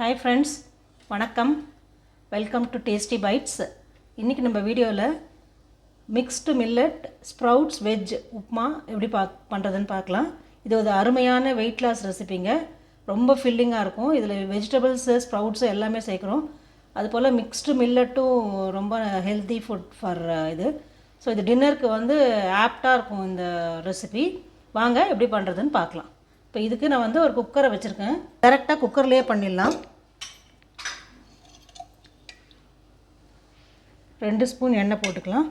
Hi friends, வணக்கம். Welcome to tasty bites. இன்றைக்கி நம்ம வீடியோவில் mixed millet sprouts veg upma எப்படி பண்ணுறதுன்னு பார்க்கலாம். இது ஒரு அருமையான வெயிட் லாஸ் ரெசிபிங்க. ரொம்ப ஃபில்லிங்காக இருக்கும். இதில் வெஜிடபிள்ஸு ஸ்ப்ரவுட்ஸு எல்லாமே சேர்க்குறோம். அதுபோல் மிக்ஸ்டு மில்லட்டும் ரொம்ப ஹெல்த்தி ஃபுட் ஃபார் இது. ஸோ இது டின்னருக்கு வந்து ஆப்டாக இருக்கும் இந்த ரெசிபி. வாங்க எப்படி பண்ணுறதுன்னு பார்க்கலாம். இப்போ இதுக்கு நான் வந்து ஒரு குக்கரை வச்சுருக்கேன். டைரெக்டாக குக்கர்லேயே பண்ணிடலாம். 2 ஸ்பூன் எண்ணெய் போட்டுக்கலாம்.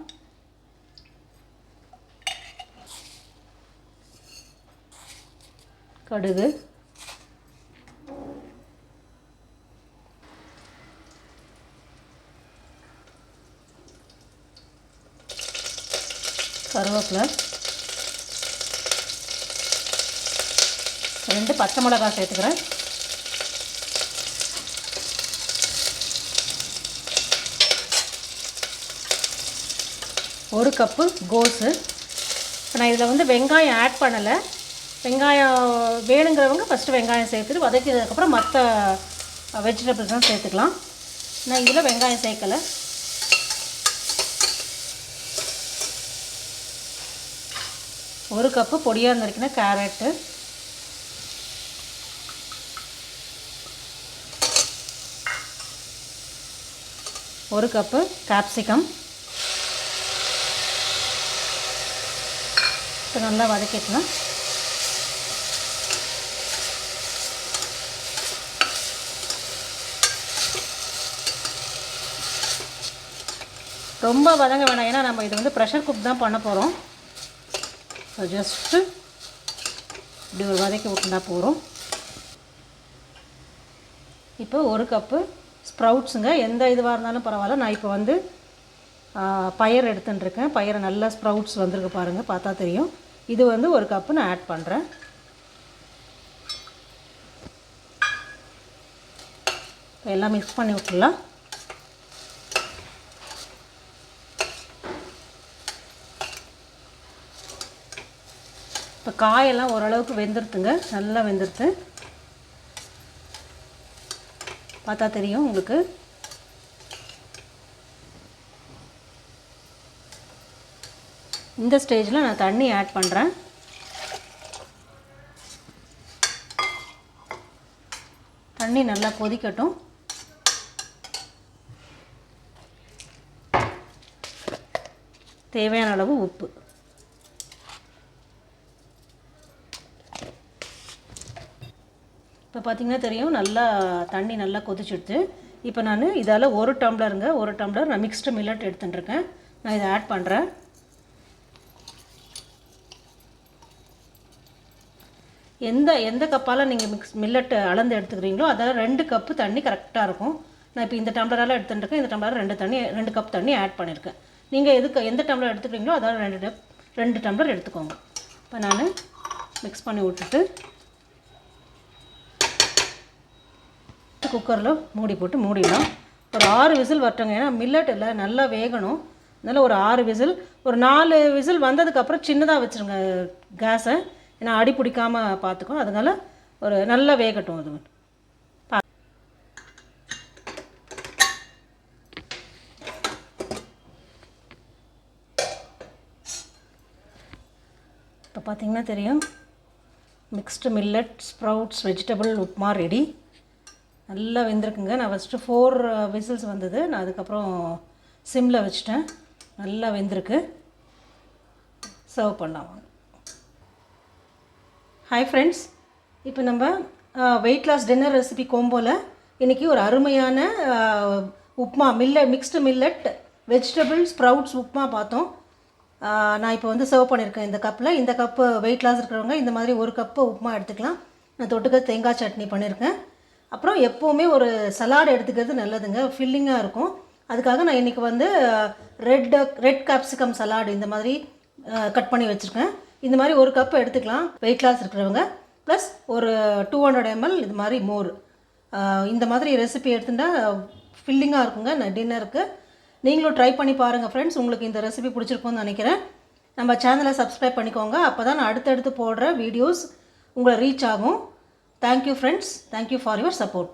கடுகு, கருவேப்பிலை, 2 பச்சை மிளகாய் சேர்த்துக்கிறேன். ஒரு கப்பு கோஸு. இப்போ நான் இதில் வந்து வெங்காயம் ஆட் பண்ணலை. வெங்காயம் வேணுங்கிறவங்க ஃபஸ்ட்டு வெங்காயம் சேர்த்துட்டு வதக்கினதுக்கப்புறம் மற்ற வெஜிடபிள்ஸ்லாம் சேர்த்துக்கலாம். நான் இதில் வெங்காயம் சேர்க்கலை. ஒரு கப்பு பொடியாக நறுக்கின கேரட்டு, ஒரு கப்பு கேப்சிகம். இப்போ நல்லா வதக்கிக்கலாம். ரொம்ப வதங்க வேணாம், ஏன்னா நம்ம இது வந்து ப்ரெஷர் குக் தான் பண்ண போகிறோம். ஸோ ஜஸ்ட்டு இப்படி ஒரு வதக்கி விட்டுனா போகிறோம். இப்போ ஒரு கப்பு ஸ்ப்ரவுட்ஸுங்க. எந்த இதுவாக இருந்தாலும் பரவாயில்ல. நான் இப்போ வந்து பயறு எடுத்துட்டுருக்கேன். பயறு நல்லா ஸ்ப்ரவுட்ஸ் வந்திருக்கு பாருங்கள், பார்த்தா தெரியும். இது வந்து ஒரு கப்பு நான் ஆட் பண்ணுறேன். எல்லாம் மிக்ஸ் பண்ணி விட்டுடலாம். இப்போ காயெல்லாம் ஓரளவுக்கு வெந்துடுத்துங்க, நல்லா வெந்துடுத்து, பார்த்தா தெரியும் உங்களுக்கு. இந்த ஸ்டேஜில் நான் தண்ணி ஆட் பண்ணுறேன். தண்ணி நல்லா கொதிக்கட்டும். தேவையான அளவு உப்பு. இப்போ பார்த்திங்கன்னா தெரியும், நல்லா தண்ணி நல்லா கொதிச்சுடுது. இப்போ நான் இதால் ஒரு டம்ளர் நான் மிக்ஸ்டு மில்லட் எடுத்துட்டுருக்கேன். நான் இதை ஆட் பண்ணுறேன். எந்த கப்பால் நீங்கள் மில்லட் அளந்து எடுத்துக்கிறீங்களோ அதால் 2 கப்பு தண்ணி கரெக்டாக இருக்கும். நான் இப்போ இந்த டம்ளரால் எடுத்துட்டுருக்கேன். இந்த டம்ளர் 2 கப் தண்ணி ஆட் பண்ணியிருக்கேன். நீங்கள் எந்த டம்ளர் எடுத்துக்கிறீங்களோ அதால் 2 டம்ளர் எடுத்துக்கோங்க. இப்போ நான் மிக்ஸ் பண்ணி விட்டுட்டு குக்கரில் மூடி போட்டு மூடிடலாம். ஒரு 6 விசில் வரட்டுங்க. ஏன்னா மில்லட் இல்லை, நல்லா வேகணும். அதனால் ஒரு 6 விசில், ஒரு 4 விசில் வந்ததுக்கப்புறம் சின்னதாக வச்சுருங்க கேஸை. ஏன்னா அடி பிடிக்காமல் பார்த்துக்கோ. அதனால் ஒரு நல்லா வேகட்டும். அது இப்போ பார்த்திங்கன்னா தெரியும், mixed millet sprouts vegetable upma ready. நல்லா வெந்திருக்குங்க. நான் ஃபஸ்ட்டு 4 விசில்ஸ் வந்தது. நான் அதுக்கப்புறம் சிம்மில் வச்சுட்டேன். நல்லா வெந்திருக்கு. சர்வ் பண்ணலாம். ஹாய் ஃப்ரெண்ட்ஸ், இப்போ நம்ம வெயிட் லாஸ் டின்னர் ரெசிபி கோம்போவில் இன்றைக்கி ஒரு அருமையான upma mixed millet vegetable sprouts upma பார்த்தோம். நான் இப்போ வந்து சர்வ் பண்ணியிருக்கேன் இந்த கப்பில். இந்த கப்பு வெயிட் லாஸ் இருக்கிறவங்க இந்த மாதிரி ஒரு கப்பு உப்மா எடுத்துக்கலாம். நான் தொட்டுக்க தேங்காய் சட்னி பண்ணியிருக்கேன். அப்புறம் எப்போவுமே ஒரு சலாட் எடுத்துக்கிறது நல்லதுங்க, ஃபில்லிங்காக இருக்கும். அதுக்காக நான் இன்றைக்கி வந்து ரெட் கேப்சிகம் சலாட் இந்த மாதிரி கட் பண்ணி வச்சுருக்கேன். இந்த மாதிரி ஒரு கப் எடுத்துக்கலாம் வெயிட் லாஸ் இருக்கிறவங்க. ப்ளஸ் ஒரு 200 ml இது மாதிரி மோர். இந்த மாதிரி ரெசிபி எடுத்துட்டா ஃபில்லிங்காக இருக்குங்க டின்னருக்கு. நீங்களும் ட்ரை பண்ணி பாருங்கள் ஃப்ரெண்ட்ஸ். உங்களுக்கு இந்த ரெசிபி பிடிச்சிருக்கும்னு நினைக்கிறேன். நம்ம சேனலை சப்ஸ்கிரைப் பண்ணிக்கோங்க. அப்போ தான் நான் அடுத்தடுத்து போடுற வீடியோஸ் உங்களை ரீச் ஆகும். Thank you friends. Thank you for your support.